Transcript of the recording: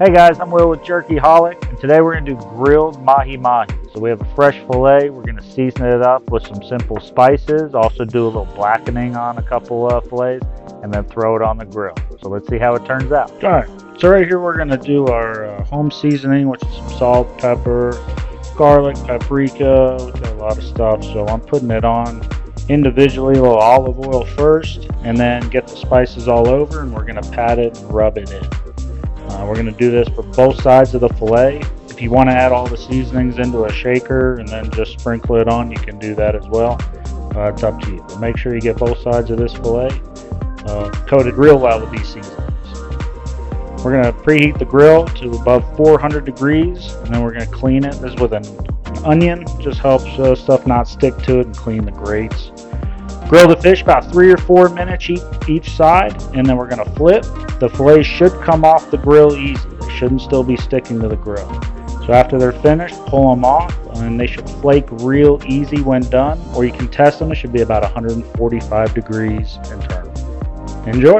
Hey guys, I'm Will with Jerkyholic, and today we're going to do grilled mahi mahi. So we have a fresh filet. We're going to season it up with some simple spices, also do a little blackening on a couple fillets, and then throw it on the grill. So let's see how it turns out. Alright, so right here we're going to do our home seasoning, which is some salt, pepper, garlic, paprika. We've got a lot of stuff, so I'm putting it on individually, a little olive oil first, and then get the spices all over, and we're going to pat it and rub it in. We're going to do this for both sides of the filet. If you want to add all the seasonings into a shaker and then just sprinkle it on, you can do that as well. It's up to you. But make sure you get both sides of this filet coated real well with these seasonings. We're going to preheat the grill to above 400 degrees, and then we're going to clean it. This is with an onion. Just helps stuff not stick to it and clean the grates. Grill the fish about 3 or 4 minutes each side, and then we're going to flip. The fillets should come off the grill easy. They shouldn't still be sticking to the grill. So after they're finished, pull them off, and they should flake real easy when done, or you can test them. It should be about 145 degrees internal. Enjoy!